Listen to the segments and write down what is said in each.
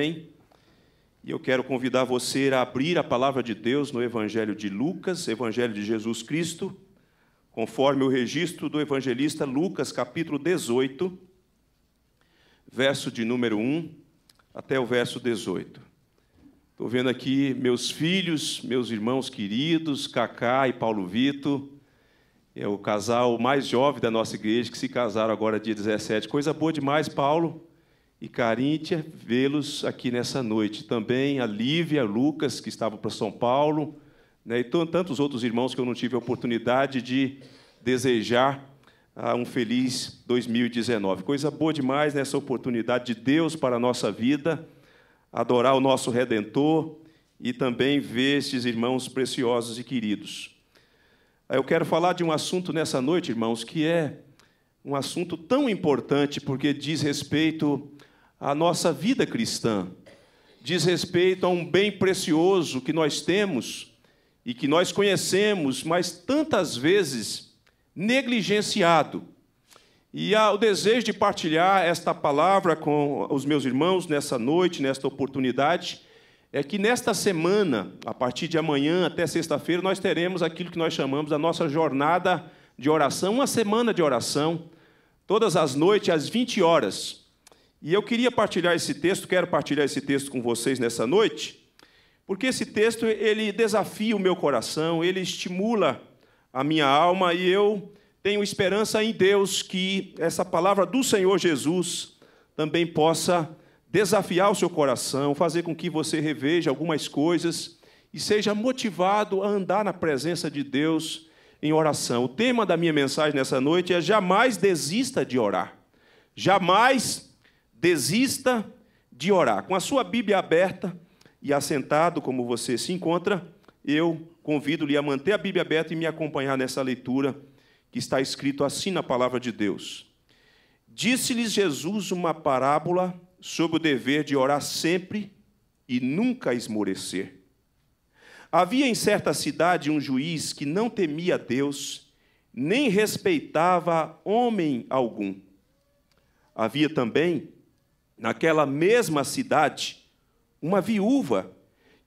E eu quero convidar você a abrir a palavra de Deus no Evangelho de Lucas, Evangelho de Jesus Cristo, conforme o registro do evangelista Lucas, capítulo 18, verso de número 1 até o verso 18. Estou vendo aqui meus filhos, meus irmãos queridos, Cacá e Paulo Vitor, é o casal mais jovem da nossa igreja, que se casaram agora dia 17. Coisa boa demais, Paulo e Caríntia, vê-los aqui nessa noite. Também a Lívia, Lucas, que estavam para São Paulo, né, e tantos outros irmãos que eu não tive a oportunidade de desejar um feliz 2019. Coisa boa demais nessa oportunidade de Deus para a nossa vida, adorar o nosso Redentor e também ver estes irmãos preciosos e queridos. Eu quero falar de um assunto nessa noite, irmãos, que é um assunto tão importante porque diz respeito à nossa vida cristã, diz respeito a um bem precioso que nós temos e que nós conhecemos, mas tantas vezes negligenciado. E há o desejo de partilhar esta palavra com os meus irmãos nessa noite, nesta oportunidade, é que nesta semana, a partir de amanhã até sexta-feira, nós teremos aquilo que nós chamamos da nossa jornada de oração, uma semana de oração, todas as noites, às 20 horas. E eu queria partilhar esse texto, quero partilhar esse texto com vocês nessa noite, porque esse texto ele desafia o meu coração, ele estimula a minha alma, e eu tenho esperança em Deus que essa palavra do Senhor Jesus também possa desafiar o seu coração, fazer com que você reveja algumas coisas e seja motivado a andar na presença de Deus em oração. O tema da minha mensagem nessa noite é: jamais desista de orar. Jamais desista de orar. Com a sua Bíblia aberta e assentado como você se encontra, eu convido-lhe a manter a Bíblia aberta e me acompanhar nessa leitura que está escrito assim na palavra de Deus. Disse-lhes Jesus uma parábola sobre o dever de orar sempre e nunca esmorecer. Havia em certa cidade um juiz que não temia Deus, nem respeitava homem algum. Havia também, naquela mesma cidade, uma viúva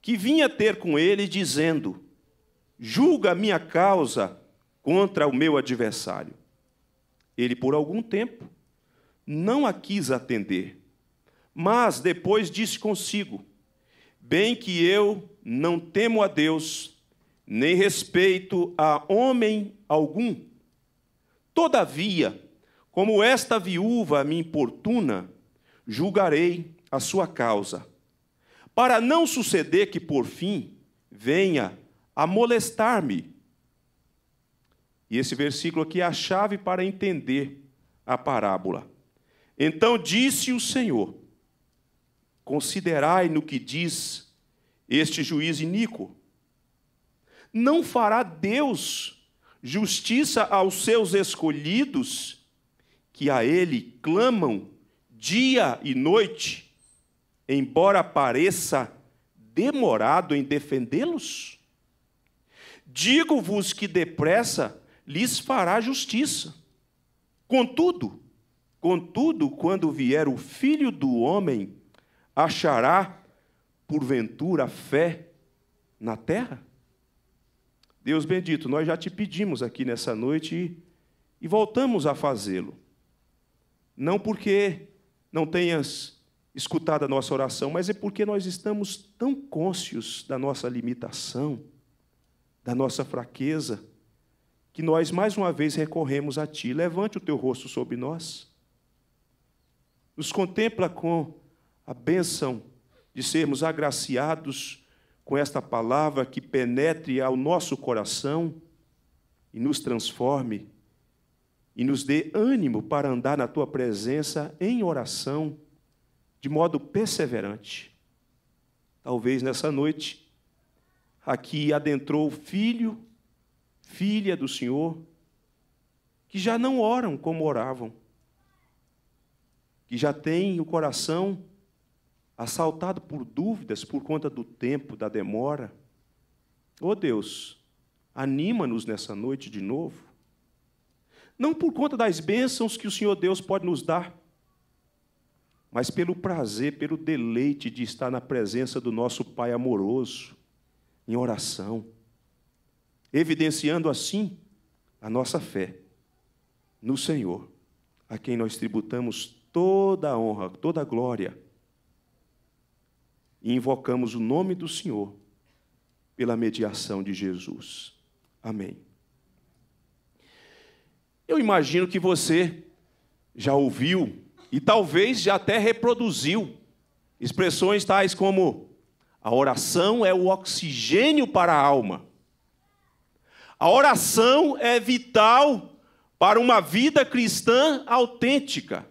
que vinha ter com ele, dizendo: julga a minha causa contra o meu adversário. Ele, por algum tempo, não a quis atender, mas depois disse consigo: bem que eu não temo a Deus, nem respeito a homem algum. Todavia, como esta viúva me importuna, julgarei a sua causa, para não suceder que, por fim, venha a molestar-me. E esse versículo aqui é a chave para entender a parábola. Então disse o Senhor: considerai no que diz este juiz iníquo. Não fará Deus justiça aos seus escolhidos, que a Ele clamam dia e noite, embora pareça demorado em defendê-los? Digo-vos que depressa lhes fará justiça. Contudo, quando vier o Filho do Homem, achará, porventura, fé na terra? Deus bendito, nós já te pedimos aqui nessa noite e voltamos a fazê-lo. Não porque não tenhas escutado a nossa oração, mas é porque nós estamos tão cônscios da nossa limitação, da nossa fraqueza, que nós mais uma vez recorremos a Ti. Levante o Teu rosto sobre nós. Nos contempla com a bênção de sermos agraciados com esta palavra que penetre ao nosso coração e nos transforme e nos dê ânimo para andar na Tua presença em oração de modo perseverante. Talvez nessa noite aqui adentrou filho, filha do Senhor, que já não oram como oravam, que já têm o coração assaltado por dúvidas por conta do tempo, da demora. Oh Deus, anima-nos nessa noite de novo. Não por conta das bênçãos que o Senhor Deus pode nos dar, mas pelo prazer, pelo deleite de estar na presença do nosso Pai amoroso, em oração, evidenciando assim a nossa fé no Senhor, a quem nós tributamos toda a honra, toda a glória, e invocamos o nome do Senhor pela mediação de Jesus. Amém. Eu imagino que você já ouviu e talvez já até reproduziu expressões tais como: a oração é o oxigênio para a alma. A oração é vital para uma vida cristã autêntica.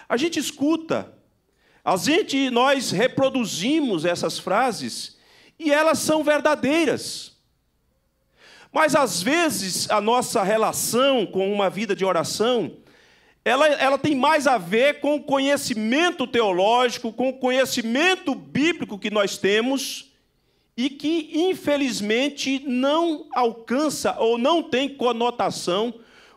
A gente escuta, nós reproduzimos essas frases e elas são verdadeiras. Mas às vezes a nossa relação com uma vida de oração, ela tem mais a ver com o conhecimento teológico, com o conhecimento bíblico que nós temos e que, infelizmente, não alcança ou não tem conotação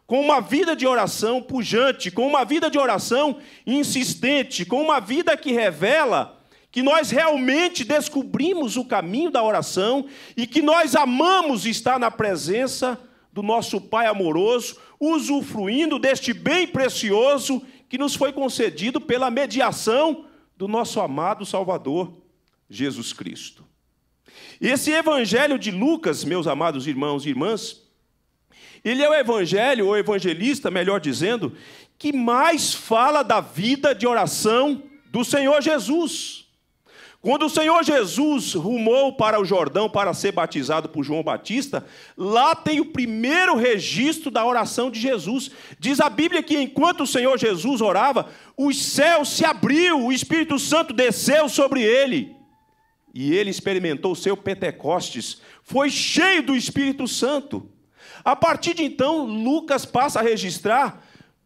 com uma vida de oração pujante, com uma vida de oração insistente, com uma vida que revela que nós realmente descobrimos o caminho da oração e que nós amamos estar na presença do nosso Pai amoroso, usufruindo deste bem precioso que nos foi concedido pela mediação do nosso amado Salvador, Jesus Cristo. Esse evangelho de Lucas, meus amados irmãos e irmãs, ele é o evangelho, ou evangelista, melhor dizendo, que mais fala da vida de oração do Senhor Jesus. Quando o Senhor Jesus rumou para o Jordão para ser batizado por João Batista, lá tem o primeiro registro da oração de Jesus. Diz a Bíblia que enquanto o Senhor Jesus orava, os céus se abriu, o Espírito Santo desceu sobre ele. E ele experimentou o seu Pentecostes, foi cheio do Espírito Santo. A partir de então, Lucas passa a registrar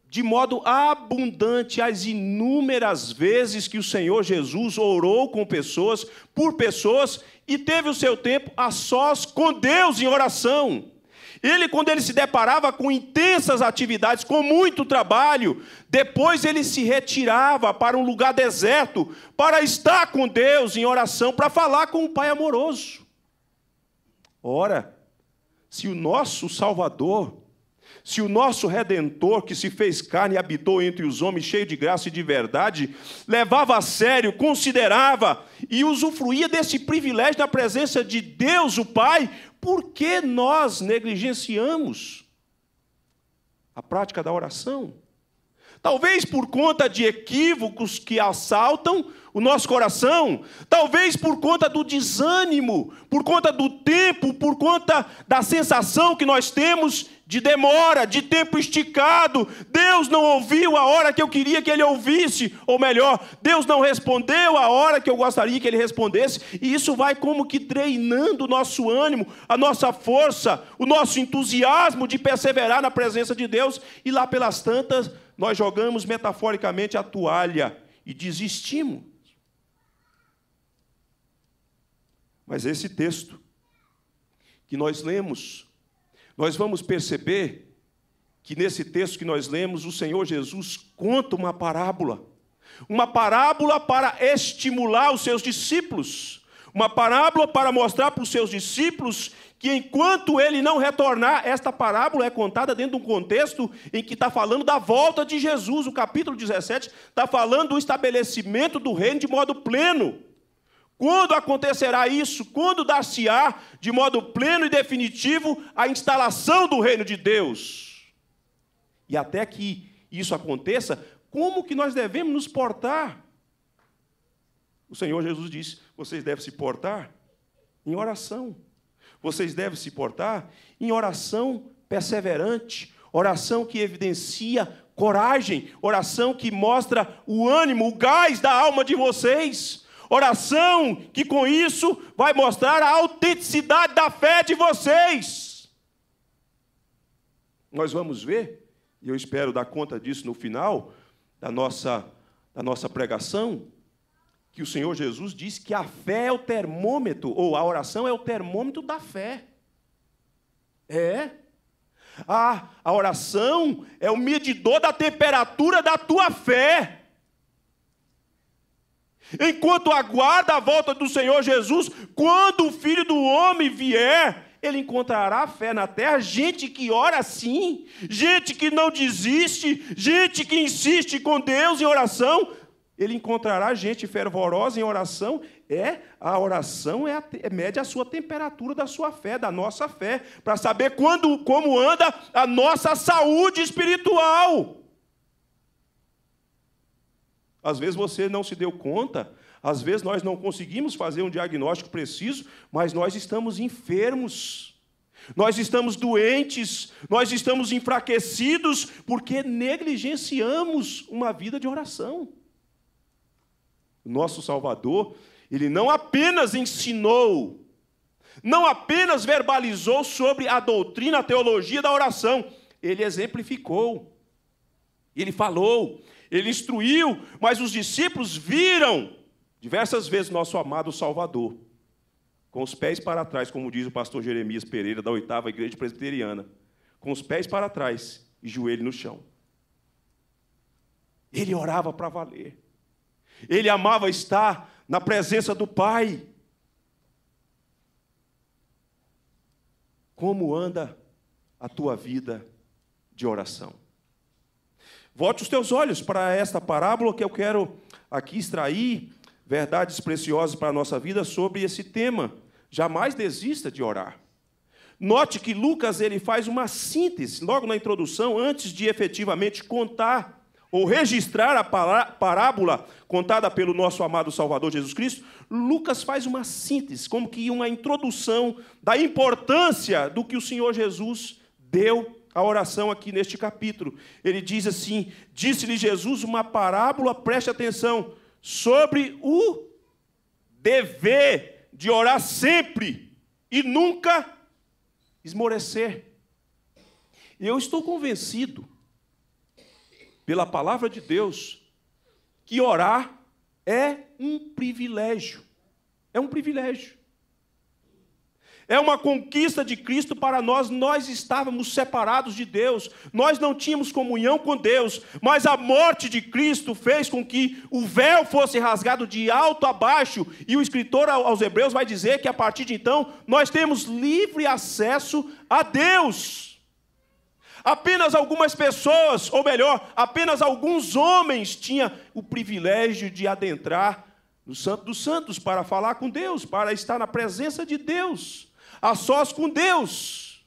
de modo abundante as inúmeras vezes que o Senhor Jesus orou com pessoas, por pessoas, e teve o seu tempo a sós com Deus em oração. Quando ele se deparava com intensas atividades, com muito trabalho, depois ele se retirava para um lugar deserto, para estar com Deus em oração, para falar com o Pai amoroso. Ora, se o nosso Salvador, se o nosso Redentor, que se fez carne e habitou entre os homens, cheio de graça e de verdade, levava a sério, considerava e usufruía desse privilégio na presença de Deus, o Pai, por que nós negligenciamos a prática da oração? Talvez por conta de equívocos que assaltam o nosso coração, talvez por conta do desânimo, por conta do tempo, por conta da sensação que nós temos de demora, de tempo esticado. Deus não ouviu a hora que eu queria que Ele ouvisse, ou melhor, Deus não respondeu a hora que eu gostaria que Ele respondesse, e isso vai como que treinando o nosso ânimo, a nossa força, o nosso entusiasmo de perseverar na presença de Deus, e lá pelas tantas, nós jogamos metaforicamente a toalha e desistimos. Mas esse texto que nós lemos, nós vamos perceber que nesse texto que nós lemos, o Senhor Jesus conta uma parábola para estimular os seus discípulos, uma parábola para mostrar para os seus discípulos que enquanto ele não retornar, esta parábola é contada dentro de um contexto em que está falando da volta de Jesus. O capítulo 17 está falando do estabelecimento do reino de modo pleno. Quando acontecerá isso? Quando dar-se-á de modo pleno e definitivo a instalação do reino de Deus? E até que isso aconteça, como que nós devemos nos portar? O Senhor Jesus disse: vocês devem se portar em oração. Vocês devem se portar em oração perseverante, oração que evidencia coragem, oração que mostra o ânimo, o gás da alma de vocês. Oração que com isso vai mostrar a autenticidade da fé de vocês. Nós vamos ver, e eu espero dar conta disso no final da nossa pregação, que o Senhor Jesus diz que a fé é o termômetro, ou a oração é o termômetro da fé. A oração é o medidor da temperatura da tua fé. enquanto aguarda a volta do Senhor Jesus, quando o Filho do Homem vier, ele encontrará fé na terra, gente que ora assim, gente que não desiste, gente que insiste com Deus em oração. Ele encontrará gente fervorosa em oração. A oração mede a sua temperatura da sua fé, da nossa fé, para saber como anda a nossa saúde espiritual. Às vezes você não se deu conta, às vezes nós não conseguimos fazer um diagnóstico preciso, mas nós estamos enfermos, nós estamos doentes, nós estamos enfraquecidos, porque negligenciamos uma vida de oração. O nosso Salvador, ele não apenas ensinou, não apenas verbalizou sobre a doutrina, a teologia da oração, ele exemplificou, ele falou, ele instruiu, mas os discípulos viram diversas vezes nosso amado Salvador, com os pés para trás, como diz o pastor Jeremias Pereira, da 8ª Igreja Presbiteriana, com os pés para trás e joelho no chão. Ele orava para valer. Ele amava estar na presença do Pai. Como anda a tua vida de oração? Volte os teus olhos para esta parábola que eu quero aqui extrair verdades preciosas para a nossa vida sobre esse tema. Jamais desista de orar. Note que Lucas ele faz uma síntese, logo na introdução, antes de efetivamente contar ou registrar a parábola contada pelo nosso amado Salvador Jesus Cristo. Lucas faz uma síntese, como que uma introdução da importância do que o Senhor Jesus deu à oração aqui neste capítulo. Ele diz assim: disse-lhe Jesus uma parábola, preste atenção, sobre o dever de orar sempre e nunca esmorecer. Eu estou convencido, pela palavra de Deus, que orar é um privilégio. É um privilégio. É uma conquista de Cristo para nós. Nós estávamos separados de Deus, nós não tínhamos comunhão com Deus, mas a morte de Cristo fez com que o véu fosse rasgado de alto a baixo, e o escritor aos Hebreus vai dizer que a partir de então nós temos livre acesso a Deus. Apenas algumas pessoas, ou melhor, apenas alguns homens tinham o privilégio de adentrar no Santo dos Santos para falar com Deus, para estar na presença de Deus, a sós com Deus.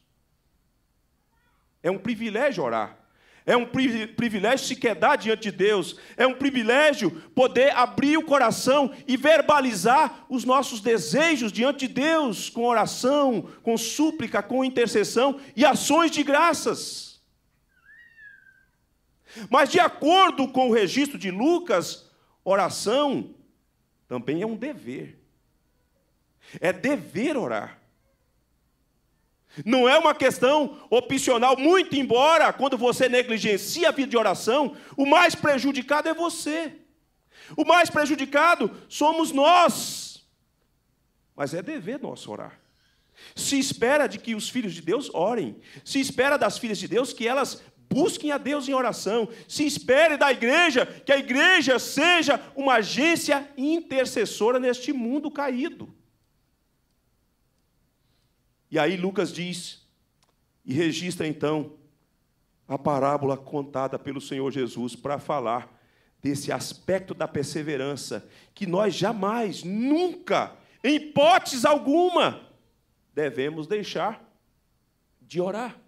É um privilégio orar. É um privilégio se quedar diante de Deus. É um privilégio poder abrir o coração e verbalizar os nossos desejos diante de Deus, com oração, com súplica, com intercessão e ações de graças. Mas, de acordo com o registro de Lucas, oração também é um dever. É dever orar. Não é uma questão opcional, muito embora, quando você negligencia a vida de oração, o mais prejudicado é você. O mais prejudicado somos nós. Mas é dever nosso orar. Se espera de que os filhos de Deus orem. Se espera das filhas de Deus que elas busquem a Deus em oração. Se espere da igreja que a igreja seja uma agência intercessora neste mundo caído. E aí Lucas diz, e registra então, a parábola contada pelo Senhor Jesus para falar desse aspecto da perseverança, que nós jamais, nunca, em hipótese alguma, devemos deixar de orar.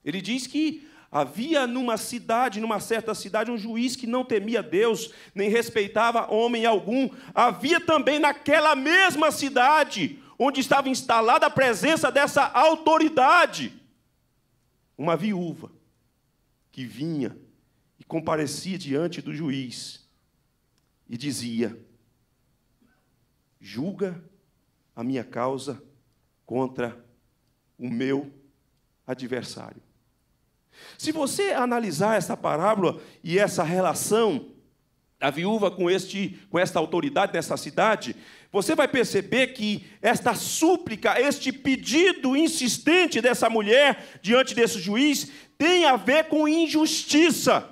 Ele diz que havia numa certa cidade, um juiz que não temia Deus, nem respeitava homem algum. Havia também naquela mesma cidade, onde estava instalada a presença dessa autoridade, uma viúva que vinha e comparecia diante do juiz e dizia: julga a minha causa contra o meu adversário. Se você analisar essa parábola e essa relação da viúva com esta autoridade nessa cidade, você vai perceber que esta súplica, este pedido insistente dessa mulher diante desse juiz, tem a ver com injustiça.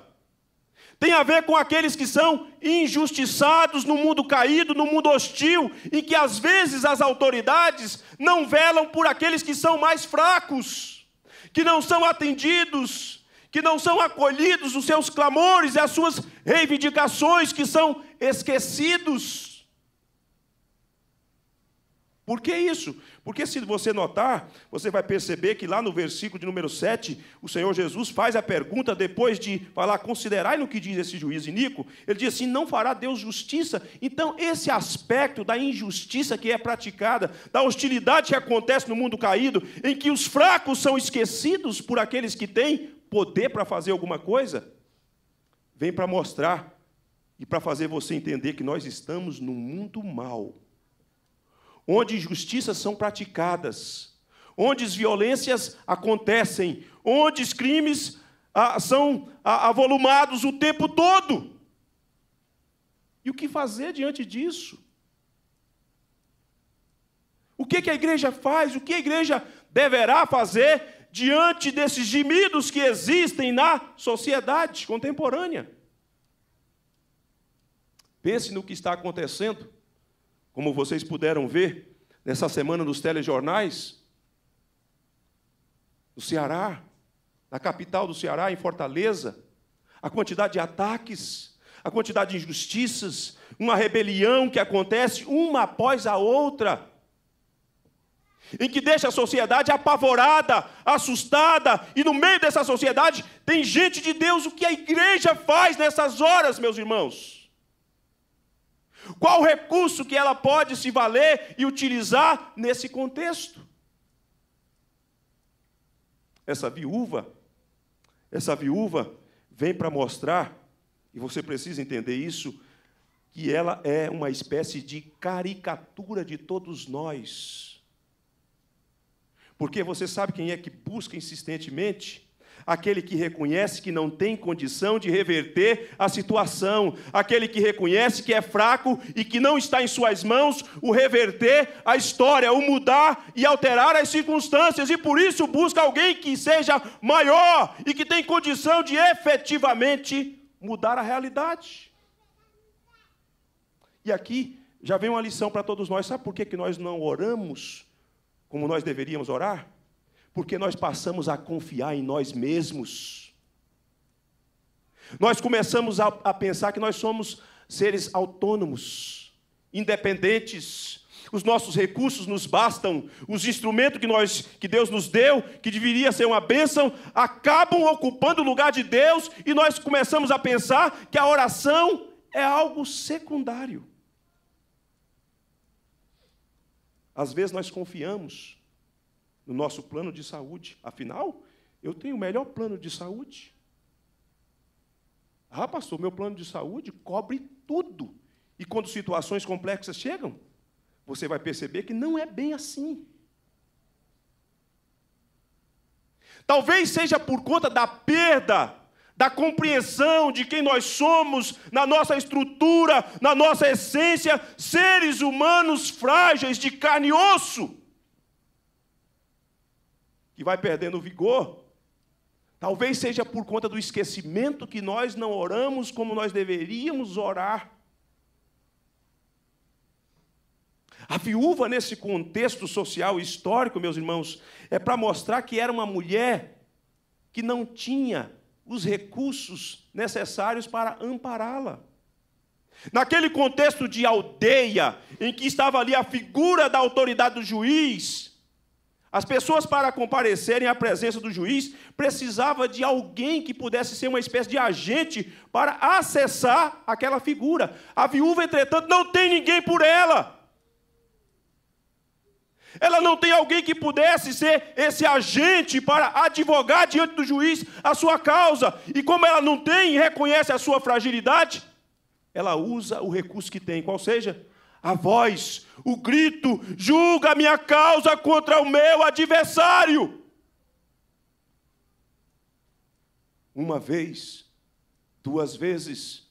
Tem a ver com aqueles que são injustiçados no mundo caído, no mundo hostil, em que às vezes as autoridades não velam por aqueles que são mais fracos, que não são atendidos, que não são acolhidos, os seus clamores e as suas reivindicações que são esquecidos. Por que isso? Porque se você notar, você vai perceber que lá no versículo de número 7, o Senhor Jesus faz a pergunta, depois de falar, considerai no que diz esse juiz iníquo, ele diz assim, não fará Deus justiça? Então esse aspecto da injustiça que é praticada, da hostilidade que acontece no mundo caído, em que os fracos são esquecidos por aqueles que têm poder para fazer alguma coisa, vem para mostrar e para fazer você entender que nós estamos num mundo mau, onde injustiças são praticadas, onde as violências acontecem, onde os crimes são avolumados o tempo todo. E o que fazer diante disso? O que a igreja faz? O que a igreja deverá fazer diante desses gemidos que existem na sociedade contemporânea? Pense no que está acontecendo. Como vocês puderam ver, nessa semana nos telejornais, no Ceará, na capital do Ceará, em Fortaleza, a quantidade de ataques, a quantidade de injustiças, uma rebelião que acontece uma após a outra, em que deixa a sociedade apavorada, assustada, e no meio dessa sociedade tem gente de Deus. O que a igreja faz nessas horas, meus irmãos? Qual o recurso que ela pode se valer e utilizar nesse contexto? Essa viúva vem para mostrar, e você precisa entender isso, que ela é uma espécie de caricatura de todos nós. Porque você sabe quem é que busca insistentemente? Aquele que reconhece que não tem condição de reverter a situação, aquele que reconhece que é fraco e que não está em suas mãos o reverter a história, o mudar e alterar as circunstâncias, e por isso busca alguém que seja maior e que tem condição de efetivamente mudar a realidade. E aqui já vem uma lição para todos nós. Sabe por que nós não oramos como nós deveríamos orar? Porque nós passamos a confiar em nós mesmos. Nós começamos a pensar que nós somos seres autônomos, independentes. Os nossos recursos nos bastam. Os instrumentos que Deus nos deu, que deveria ser uma bênção, acabam ocupando o lugar de Deus, e nós começamos a pensar que a oração é algo secundário. Às vezes nós confiamos no nosso plano de saúde. Afinal, eu tenho o melhor plano de saúde. Ah, pastor, meu plano de saúde cobre tudo. E quando situações complexas chegam, você vai perceber que não é bem assim. Talvez seja por conta da perda, da compreensão de quem nós somos, na nossa estrutura, na nossa essência, seres humanos frágeis de carne e osso, que vai perdendo o vigor. Talvez seja por conta do esquecimento que nós não oramos como nós deveríamos orar. A viúva, nesse contexto social e histórico, meus irmãos, é para mostrar que era uma mulher que não tinha os recursos necessários para ampará-la. Naquele contexto de aldeia, em que estava ali a figura da autoridade do juiz, as pessoas, para comparecerem à presença do juiz, precisavam de alguém que pudesse ser uma espécie de agente para acessar aquela figura. A viúva, entretanto, não tem ninguém por ela. Ela não tem alguém que pudesse ser esse agente para advogar diante do juiz a sua causa. E como ela não tem e reconhece a sua fragilidade, ela usa o recurso que tem, qual seja a voz, o grito: julga a minha causa contra o meu adversário. Uma vez, duas vezes,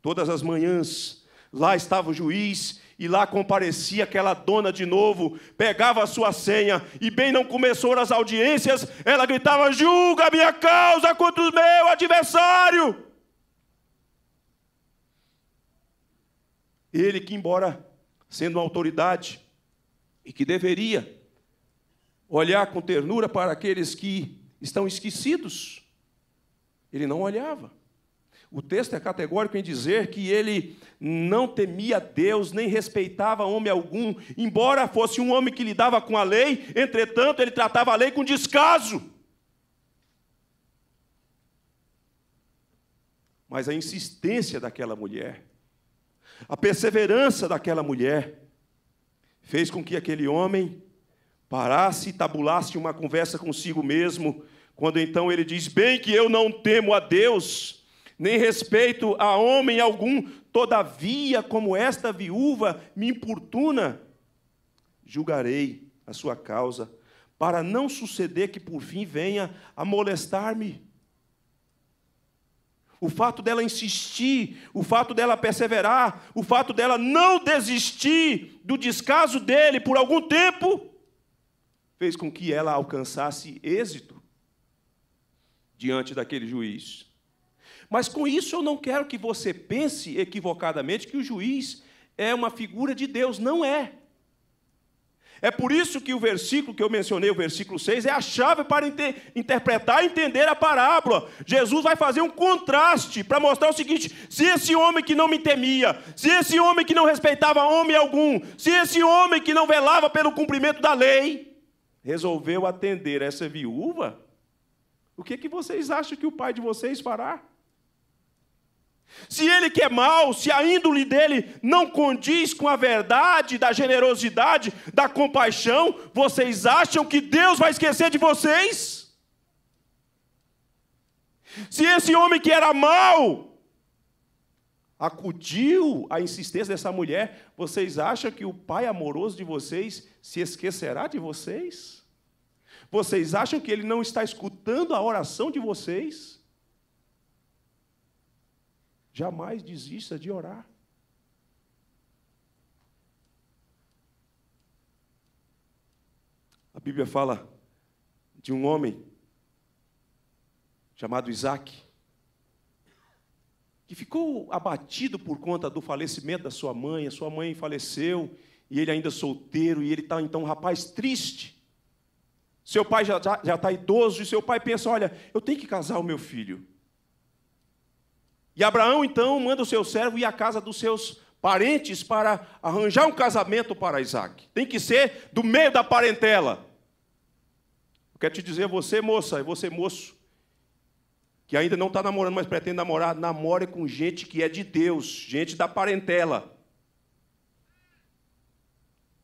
todas as manhãs, lá estava o juiz, e lá comparecia aquela dona de novo, pegava a sua senha, e bem não começou as audiências, ela gritava: julga a minha causa contra o meu adversário. Ele que, embora sendo uma autoridade e que deveria olhar com ternura para aqueles que estão esquecidos, ele não olhava. O texto é categórico em dizer que ele não temia Deus, nem respeitava homem algum, embora fosse um homem que lidava com a lei, entretanto, ele tratava a lei com descaso. Mas a insistência daquela mulher, a perseverança daquela mulher, fez com que aquele homem parasse e tabulasse uma conversa consigo mesmo, quando então ele diz: bem que eu não temo a Deus, nem respeito a homem algum, todavia, como esta viúva me importuna, julgarei a sua causa, para não suceder que por fim venha a molestar-me. O fato dela insistir, o fato dela perseverar, o fato dela não desistir do descaso dele por algum tempo, fez com que ela alcançasse êxito diante daquele juiz. Mas com isso eu não quero que você pense equivocadamente que o juiz é uma figura de Deus. Não é. É por isso que o versículo que eu mencionei, o versículo 6, é a chave para interpretar e entender a parábola. Jesus vai fazer um contraste para mostrar o seguinte: se esse homem que não me temia, se esse homem que não respeitava homem algum, se esse homem que não velava pelo cumprimento da lei, resolveu atender essa viúva, o que vocês acham que o pai de vocês fará? Se ele que é mau, se a índole dele não condiz com a verdade, da generosidade, da compaixão, vocês acham que Deus vai esquecer de vocês? Se esse homem que era mau acudiu à insistência dessa mulher, vocês acham que o Pai amoroso de vocês se esquecerá de vocês? Vocês acham que ele não está escutando a oração de vocês? Jamais desista de orar. A Bíblia fala de um homem chamado Isaac, que ficou abatido por conta do falecimento da sua mãe. A sua mãe faleceu, e ele ainda solteiro, e ele está então um rapaz triste. Seu pai já está idoso, e seu pai pensa: olha, eu tenho que casar o meu filho. E Abraão, então, manda o seu servo ir à casa dos seus parentes para arranjar um casamento para Isaac. Tem que ser do meio da parentela. Eu quero te dizer, você, moça, e você, moço, que ainda não está namorando, mas pretende namorar, namore com gente que é de Deus, gente da parentela.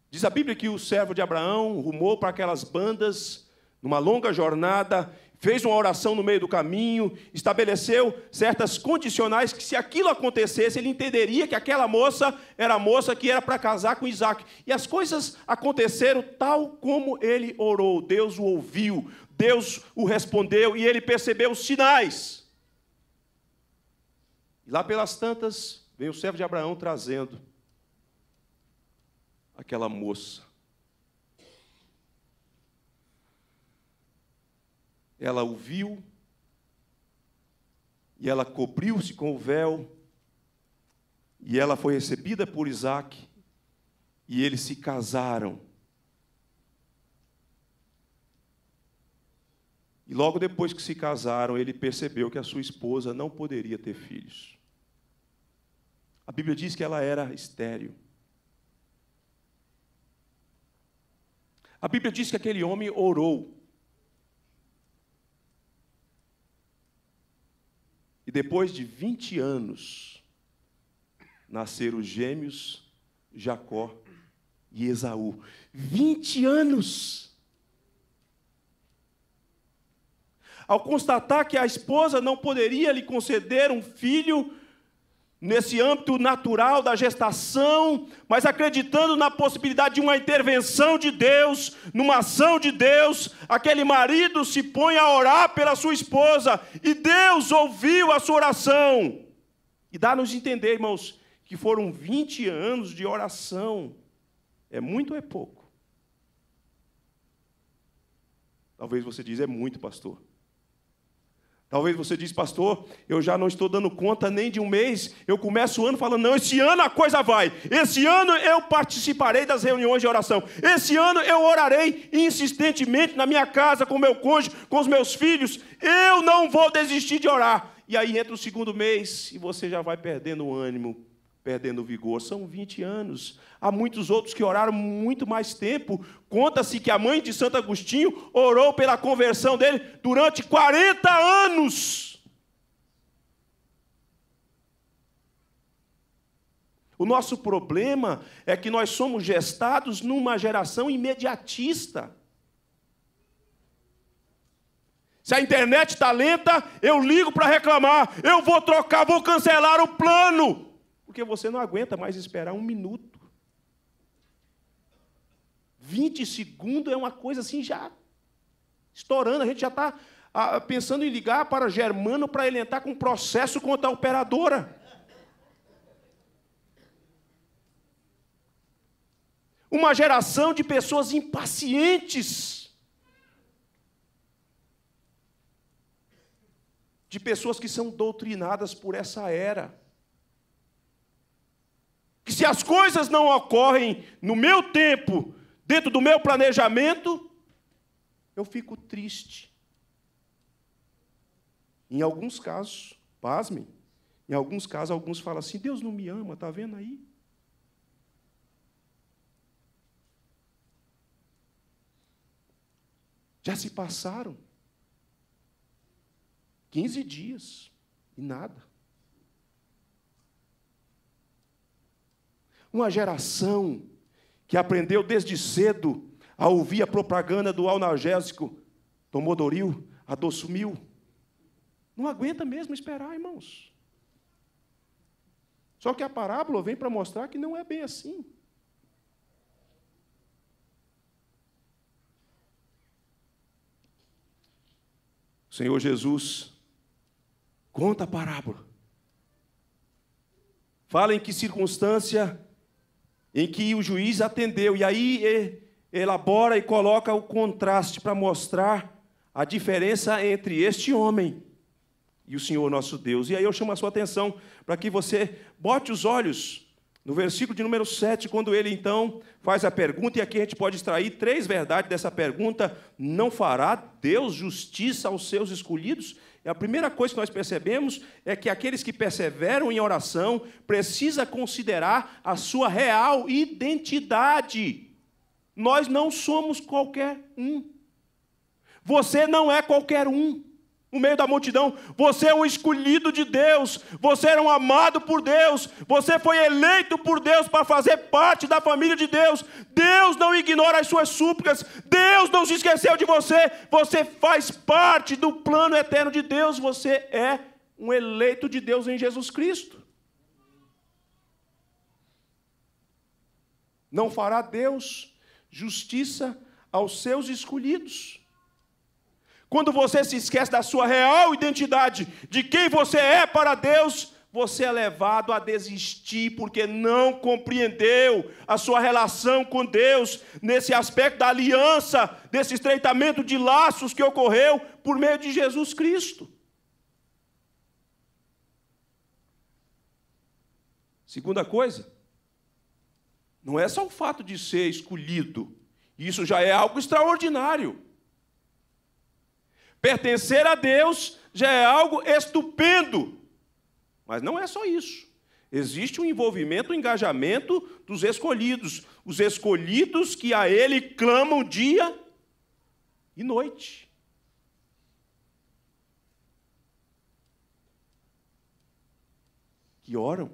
Diz a Bíblia que o servo de Abraão rumou para aquelas bandas, numa longa jornada, fez uma oração no meio do caminho, estabeleceu certas condicionais que, se aquilo acontecesse, ele entenderia que aquela moça era a moça que era para casar com Isaac. E as coisas aconteceram tal como ele orou. Deus o ouviu, Deus o respondeu, e ele percebeu os sinais. E lá pelas tantas, vem o servo de Abraão trazendo aquela moça. Ela o viu, e ela cobriu-se com o véu, e ela foi recebida por Isaac, e eles se casaram. E logo depois que se casaram, ele percebeu que a sua esposa não poderia ter filhos. A Bíblia diz que ela era estéril. A Bíblia diz que aquele homem orou. E depois de 20 anos, nasceram os gêmeos Jacó e Esaú. 20 anos! Ao constatar que a esposa não poderia lhe conceder um filho nesse âmbito natural da gestação, mas acreditando na possibilidade de uma intervenção de Deus, numa ação de Deus, aquele marido se põe a orar pela sua esposa, e Deus ouviu a sua oração. E dá-nos a entender, irmãos, que foram 20 anos de oração. É muito ou é pouco? Talvez você diz: é muito, pastor. Talvez você diz, pastor, eu já não estou dando conta nem de um mês, eu começo o ano falando, não, esse ano a coisa vai, esse ano eu participarei das reuniões de oração, esse ano eu orarei insistentemente na minha casa, com o meu cônjuge, com os meus filhos, eu não vou desistir de orar. E aí entra o segundo mês e você já vai perdendo o ânimo, perdendo o vigor. São 20 anos. Há muitos outros que oraram muito mais tempo. Conta-se que a mãe de Santo Agostinho orou pela conversão dele durante 40 anos. O nosso problema é que nós somos gestados numa geração imediatista. Se a internet está lenta, eu ligo para reclamar. Eu vou trocar, vou cancelar o plano. Porque você não aguenta mais esperar um minuto. 20 segundos é uma coisa assim já estourando. A gente já está pensando em ligar para Germano para ele entrar com um processo contra a operadora. Uma geração de pessoas impacientes. De pessoas que são doutrinadas por essa era. Que se as coisas não ocorrem no meu tempo, dentro do meu planejamento, eu fico triste. Em alguns casos, pasmem, em alguns casos, alguns falam assim, Deus não me ama, está vendo aí? Já se passaram 15 dias e nada. Uma geração que aprendeu desde cedo a ouvir a propaganda do analgésico Tomodoril, Adosumil. Não aguenta mesmo esperar, irmãos. Só que a parábola vem para mostrar que não é bem assim. O Senhor Jesus conta a parábola. Fala em que circunstância em que o juiz atendeu, e aí elabora e coloca o contraste para mostrar a diferença entre este homem e o Senhor nosso Deus. E aí eu chamo a sua atenção para que você bote os olhos no versículo de número 7, quando ele então faz a pergunta, e aqui a gente pode extrair 3 verdades dessa pergunta: não fará Deus justiça aos seus escolhidos? E a primeira coisa que nós percebemos é que aqueles que perseveram em oração precisam considerar a sua real identidade. Nós não somos qualquer um. Você não é qualquer um. No meio da multidão, você é um escolhido de Deus, você era um amado por Deus, você foi eleito por Deus para fazer parte da família de Deus. Deus não ignora as suas súplicas, Deus não se esqueceu de você, você faz parte do plano eterno de Deus, você é um eleito de Deus em Jesus Cristo. Não fará Deus justiça aos seus escolhidos. Quando você se esquece da sua real identidade, de quem você é para Deus, você é levado a desistir, porque não compreendeu a sua relação com Deus, nesse aspecto da aliança, desse estreitamento de laços que ocorreu por meio de Jesus Cristo. Segunda coisa, não é só o fato de ser escolhido, isso já é algo extraordinário. Pertencer a Deus já é algo estupendo. Mas não é só isso. Existe um envolvimento, um engajamento dos escolhidos. Os escolhidos que a Ele clamam dia e noite. Que oram.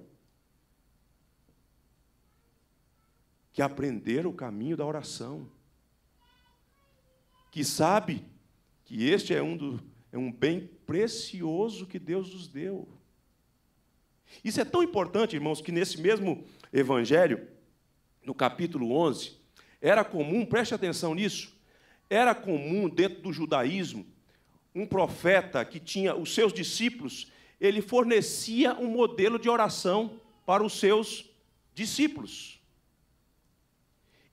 Que aprenderam o caminho da oração. Que sabe que este é um bem precioso que Deus nos deu. Isso é tão importante, irmãos, que nesse mesmo evangelho, no capítulo 11, era comum, preste atenção nisso, era comum dentro do judaísmo, um profeta que tinha os seus discípulos, ele fornecia um modelo de oração para os seus discípulos.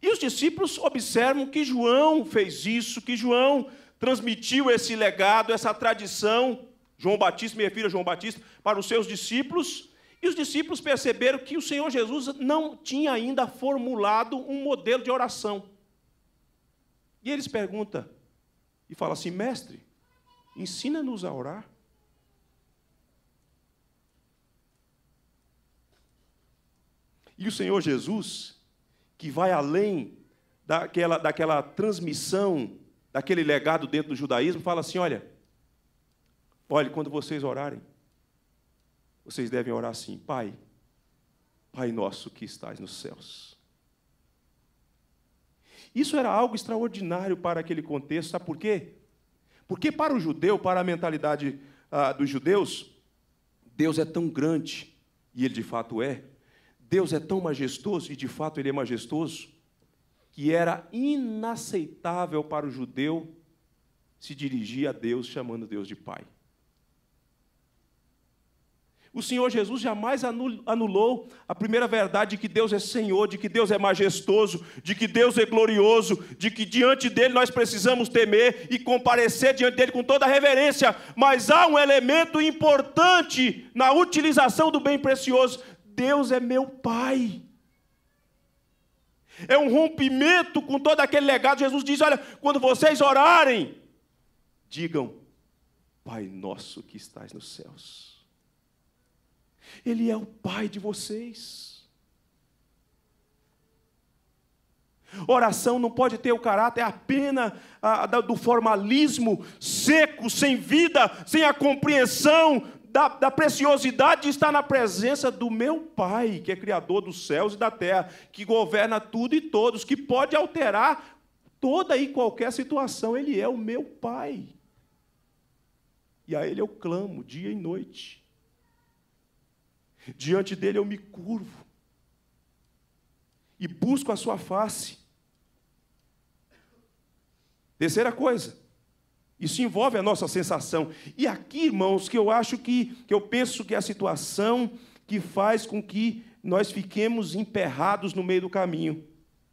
E os discípulos observam que João fez isso, que João transmitiu esse legado, essa tradição, João Batista, me refiro a João Batista, para os seus discípulos, e os discípulos perceberam que o Senhor Jesus não tinha ainda formulado um modelo de oração. E eles perguntam, e falam assim, mestre, ensina-nos a orar. E o Senhor Jesus, que vai além daquela transmissão, daquele legado dentro do judaísmo, fala assim, olha, quando vocês orarem, vocês devem orar assim, Pai nosso que estás nos céus. Isso era algo extraordinário para aquele contexto, sabe por quê? Porque para o judeu, para a mentalidade dos judeus, Deus é tão grande, e Ele de fato é, Deus é tão majestoso, e de fato Ele é majestoso, que era inaceitável para o judeu se dirigir a Deus chamando Deus de Pai. O Senhor Jesus jamais anulou a primeira verdade de que Deus é Senhor, de que Deus é majestoso, de que Deus é glorioso, de que diante dEle nós precisamos temer e comparecer diante dEle com toda a reverência. Mas há um elemento importante na utilização do bem precioso. Deus é meu Pai. É um rompimento com todo aquele legado. Jesus diz, olha, quando vocês orarem, digam, Pai nosso que estás nos céus. Ele é o Pai de vocês. Oração não pode ter o caráter apenas do formalismo seco, sem vida, sem a compreensão da preciosidade de estar na presença do meu Pai, que é Criador dos céus e da terra, que governa tudo e todos, que pode alterar toda e qualquer situação. Ele é o meu Pai. E a Ele eu clamo dia e noite. Diante dEle eu me curvo e busco a sua face. Terceira coisa, isso envolve a nossa sensação. E aqui, irmãos, que eu penso que é a situação que faz com que nós fiquemos emperrados no meio do caminho.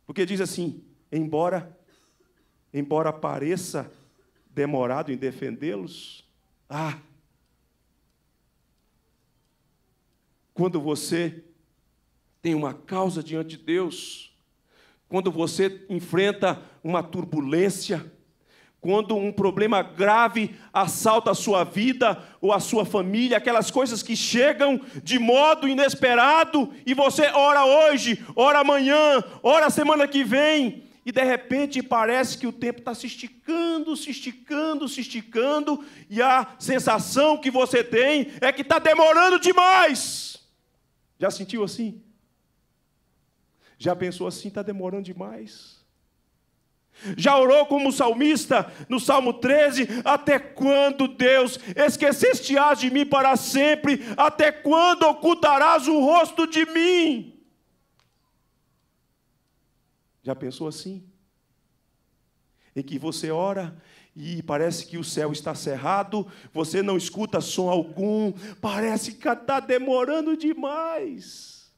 Porque diz assim, embora pareça demorado em defendê-los, quando você tem uma causa diante de Deus, quando você enfrenta uma turbulência, quando um problema grave assalta a sua vida ou a sua família, aquelas coisas que chegam de modo inesperado, e você ora hoje, ora amanhã, ora semana que vem, e de repente parece que o tempo está se esticando, e a sensação que você tem é que está demorando demais. Já sentiu assim? Já pensou assim, está demorando demais? Já orou como o salmista, no Salmo 13, até quando, Deus, esqueceste-ás de mim para sempre? Até quando ocultarás o rosto de mim? Já pensou assim? Em que você ora e parece que o céu está cerrado, você não escuta som algum, parece que está demorando demais.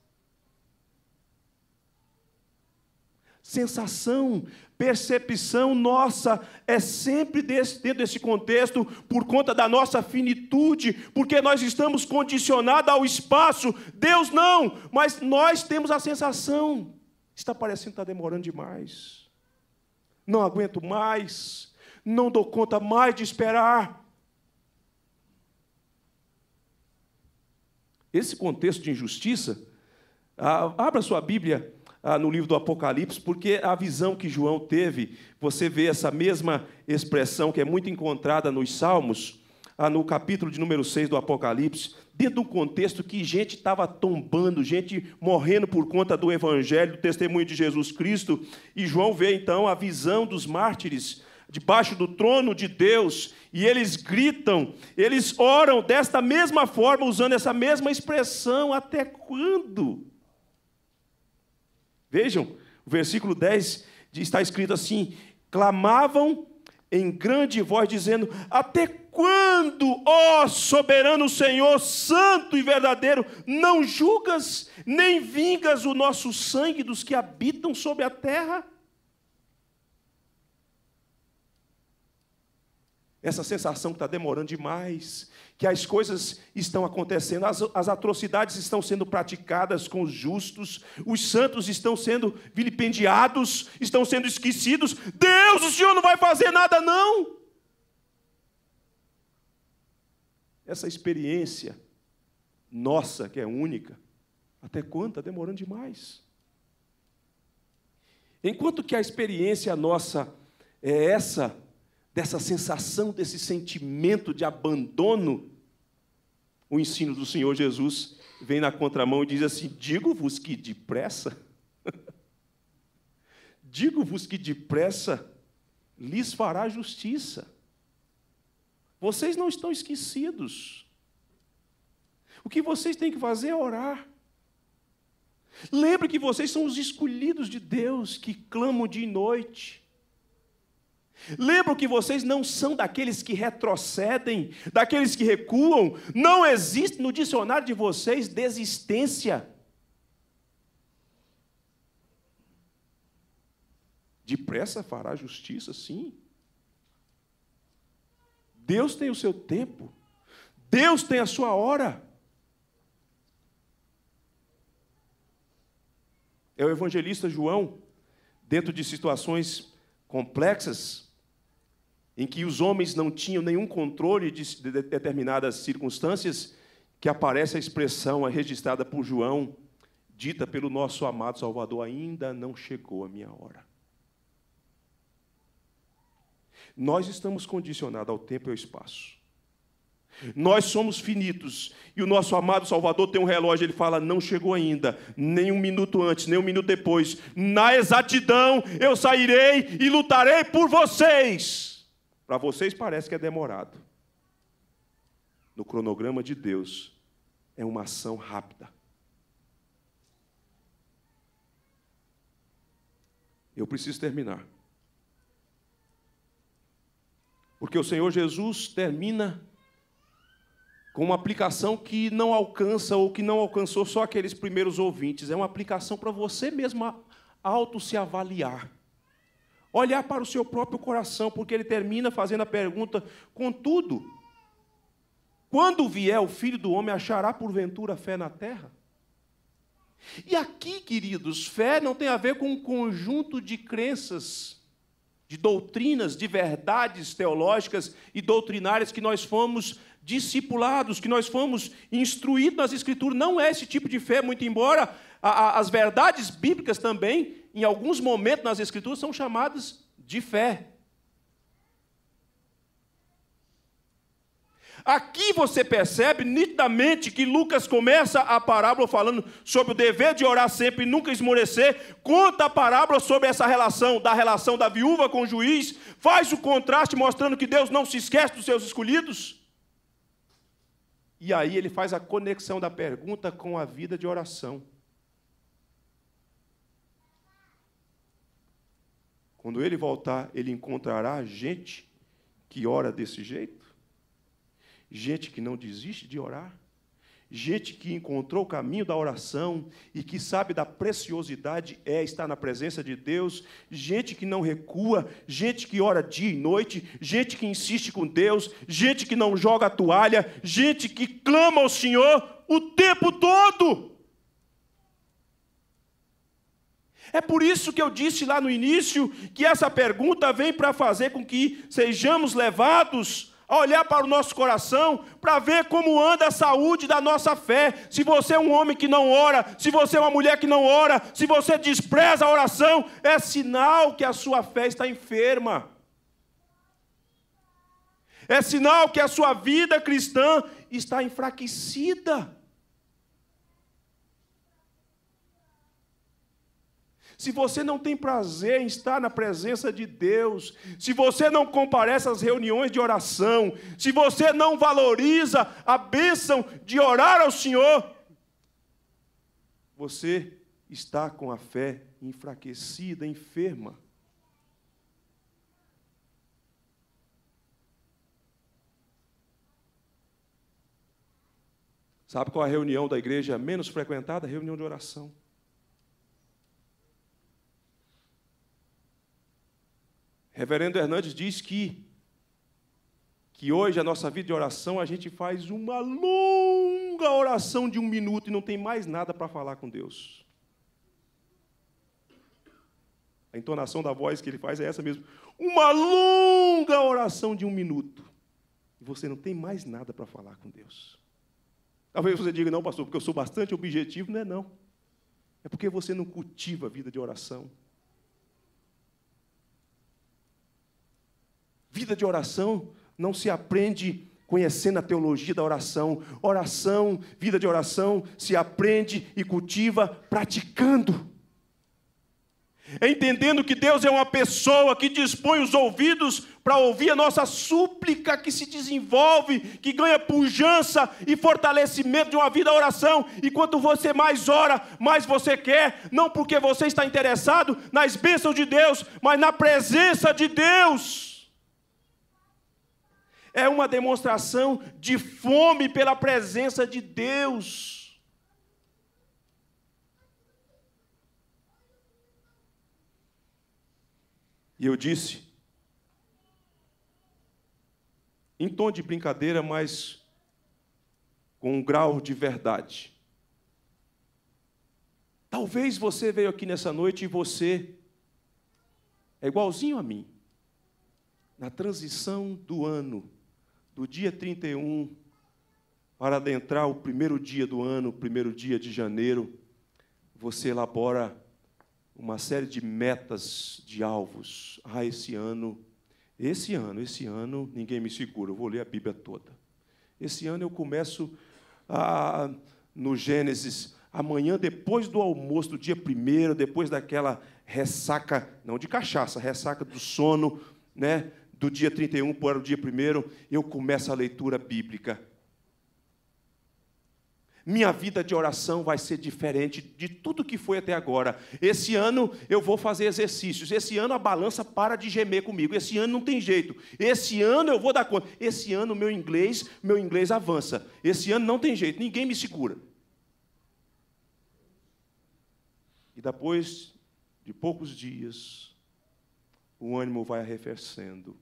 Sensação, percepção nossa é sempre dentro desse contexto, por conta da nossa finitude, porque nós estamos condicionados ao espaço. Deus não, mas nós temos a sensação, está parecendo que está demorando demais. Não aguento mais. Não dou conta mais de esperar. Esse contexto de injustiça, abra sua Bíblia no livro do Apocalipse, porque a visão que João teve, você vê essa mesma expressão que é muito encontrada nos Salmos, no capítulo de número 6 do Apocalipse, dentro de um contexto que gente estava tombando, gente morrendo por conta do Evangelho, do testemunho de Jesus Cristo, e João vê então a visão dos mártires, debaixo do trono de Deus, e eles gritam, eles oram desta mesma forma, usando essa mesma expressão, até quando? Vejam, o versículo 10 está escrito assim, clamavam em grande voz, dizendo, até quando, ó soberano Senhor, santo e verdadeiro, não julgas, nem vingas o nosso sangue dos que habitam sobre a terra? Essa sensação que está demorando demais, que as coisas estão acontecendo, as atrocidades estão sendo praticadas com os justos, os santos estão sendo vilipendiados, estão sendo esquecidos. Deus, o Senhor não vai fazer nada, não. Essa experiência nossa, que é única, até quando? Está demorando demais. Enquanto que a experiência nossa é essa, dessa sensação, desse sentimento de abandono, o ensino do Senhor Jesus vem na contramão e diz assim: digo-vos que depressa, digo-vos que depressa lhes fará justiça. Vocês não estão esquecidos. O que vocês têm que fazer é orar. Lembre que vocês são os escolhidos de Deus, que clamam dia e noite. Lembram que vocês não são daqueles que retrocedem, daqueles que recuam. Não existe no dicionário de vocês desistência. Depressa fará justiça, sim. Deus tem o seu tempo. Deus tem a sua hora. É o evangelista João, dentro de situações complexas, em que os homens não tinham nenhum controle de determinadas circunstâncias, que aparece a expressão registrada por João, dita pelo nosso amado Salvador: ainda não chegou a minha hora. Nós estamos condicionados ao tempo e ao espaço. Nós somos finitos, e o nosso amado Salvador tem um relógio, ele fala: não chegou ainda, nem um minuto antes, nem um minuto depois. Na exatidão eu sairei e lutarei por vocês. Para vocês parece que é demorado. No cronograma de Deus, é uma ação rápida. Eu preciso terminar. Porque o Senhor Jesus termina com uma aplicação que não alcança ou que não alcançou só aqueles primeiros ouvintes. É uma aplicação para você mesmo auto se avaliar. Olhar para o seu próprio coração, porque ele termina fazendo a pergunta: contudo, quando vier o Filho do Homem, achará porventura fé na terra? E aqui, queridos, fé não tem a ver com um conjunto de crenças, de doutrinas, de verdades teológicas e doutrinárias que nós fomos discipulados, que nós fomos instruídos nas Escrituras. Não é esse tipo de fé, muito embora as verdades bíblicas também, em alguns momentos nas Escrituras, são chamadas de fé. Aqui você percebe nitidamente que Lucas começa a parábola falando sobre o dever de orar sempre e nunca esmorecer, conta a parábola sobre essa relação da viúva com o juiz, faz o contraste mostrando que Deus não se esquece dos seus escolhidos. E aí ele faz a conexão da pergunta com a vida de oração. Quando ele voltar, ele encontrará gente que ora desse jeito? Gente que não desiste de orar? Gente que encontrou o caminho da oração e que sabe da preciosidade estar na presença de Deus? Gente que não recua, gente que ora dia e noite, gente que insiste com Deus, gente que não joga a toalha, gente que clama ao Senhor o tempo todo. É por isso que eu disse lá no início que essa pergunta vem para fazer com que sejamos levados a olhar para o nosso coração, para ver como anda a saúde da nossa fé. Se você é um homem que não ora, se você é uma mulher que não ora, se você despreza a oração, é sinal que a sua fé está enferma. É sinal que a sua vida cristã está enfraquecida. Se você não tem prazer em estar na presença de Deus, se você não comparece às reuniões de oração, se você não valoriza a bênção de orar ao Senhor, você está com a fé enfraquecida, enferma. Sabe qual é a reunião da igreja menos frequentada? A reunião de oração. Reverendo Hernandes diz que que hoje a nossa vida de oração, a gente faz uma longa oração de 1 minuto e não tem mais nada para falar com Deus. A entonação da voz que ele faz é essa mesmo. Uma longa oração de 1 minuto. E você não tem mais nada para falar com Deus. Talvez você diga, não, pastor, porque eu sou bastante objetivo. Não é não. É porque você não cultiva a vida de oração. Vida de oração não se aprende conhecendo a teologia da oração. Oração, vida de oração, se aprende e cultiva praticando. É entendendo que Deus é uma pessoa que dispõe os ouvidos para ouvir a nossa súplica, que se desenvolve, que ganha pujança e fortalecimento de uma vida de oração. E quanto você mais ora, mais você quer, não porque você está interessado nas bênçãos de Deus, mas na presença de Deus. É uma demonstração de fome pela presença de Deus. E eu disse, em tom de brincadeira, mas com um grau de verdade. Talvez você veio aqui nessa noite e você é igualzinho a mim. Na transição do ano, do dia 31, para adentrar o primeiro dia do ano, o primeiro dia de janeiro, você elabora uma série de metas, de alvos. Esse ano, ninguém me segura, eu vou ler a Bíblia toda. Esse ano eu começo no Gênesis, amanhã, depois do almoço, do dia 1º, depois daquela ressaca, não de cachaça, ressaca do sono, né, do dia 31 para o dia 1º, eu começo a leitura bíblica. Minha vida de oração vai ser diferente de tudo que foi até agora. Esse ano eu vou fazer exercícios. Esse ano a balança para de gemer comigo. Esse ano não tem jeito. Esse ano eu vou dar conta. Esse ano meu inglês avança. Esse ano não tem jeito, ninguém me segura. E depois de poucos dias, o ânimo vai arrefecendo.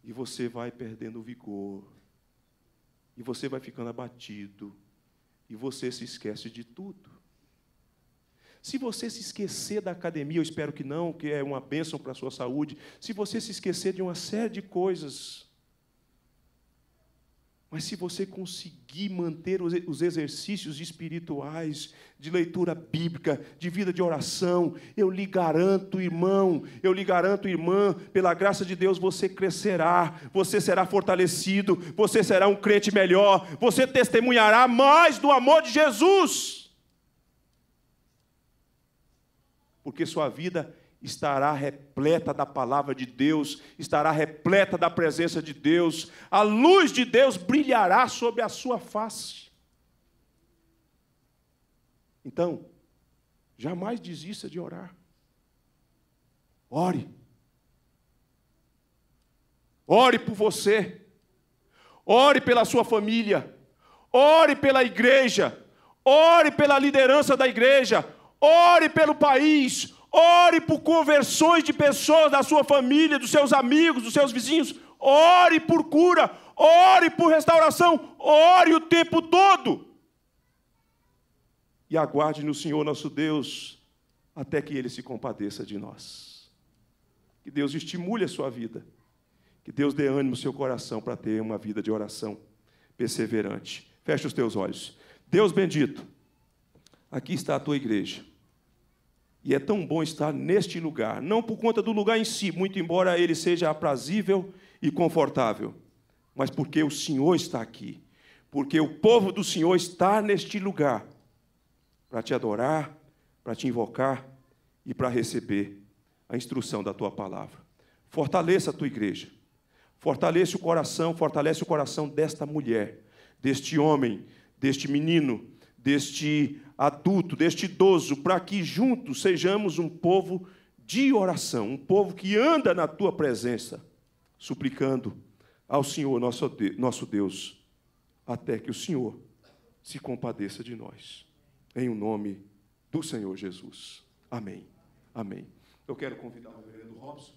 E você vai perdendo o vigor. E você vai ficando abatido. E você se esquece de tudo. Se você se esquecer da academia, eu espero que não, que é uma bênção para a sua saúde. Se você se esquecer de uma série de coisas, mas se você conseguir manter os exercícios espirituais, de leitura bíblica, de vida de oração, eu lhe garanto, irmão, eu lhe garanto, irmã, pela graça de Deus, você crescerá, você será fortalecido, você será um crente melhor, você testemunhará mais do amor de Jesus. Porque sua vida estará repleta da palavra de Deus, estará repleta da presença de Deus, a luz de Deus brilhará sobre a sua face. Então, jamais desista de orar. Ore. Ore por você. Ore pela sua família. Ore pela igreja. Ore pela liderança da igreja. Ore pelo país. Ore por conversões de pessoas da sua família, dos seus amigos, dos seus vizinhos. Ore por cura. Ore por restauração. Ore o tempo todo. E aguarde no Senhor nosso Deus até que Ele se compadeça de nós. Que Deus estimule a sua vida. Que Deus dê ânimo ao seu coração para ter uma vida de oração perseverante. Feche os teus olhos. Deus bendito, aqui está a tua igreja. E é tão bom estar neste lugar, não por conta do lugar em si, muito embora ele seja aprazível e confortável, mas porque o Senhor está aqui, porque o povo do Senhor está neste lugar, para te adorar, para te invocar e para receber a instrução da tua palavra. Fortaleça a tua igreja, fortalece o coração desta mulher, deste homem, deste menino, deste adulto, deste idoso, para que juntos sejamos um povo de oração, um povo que anda na tua presença, suplicando ao Senhor, nosso Deus, até que o Senhor se compadeça de nós. Em o nome do Senhor Jesus. Amém. Amém. Eu quero convidar o reverendo Robson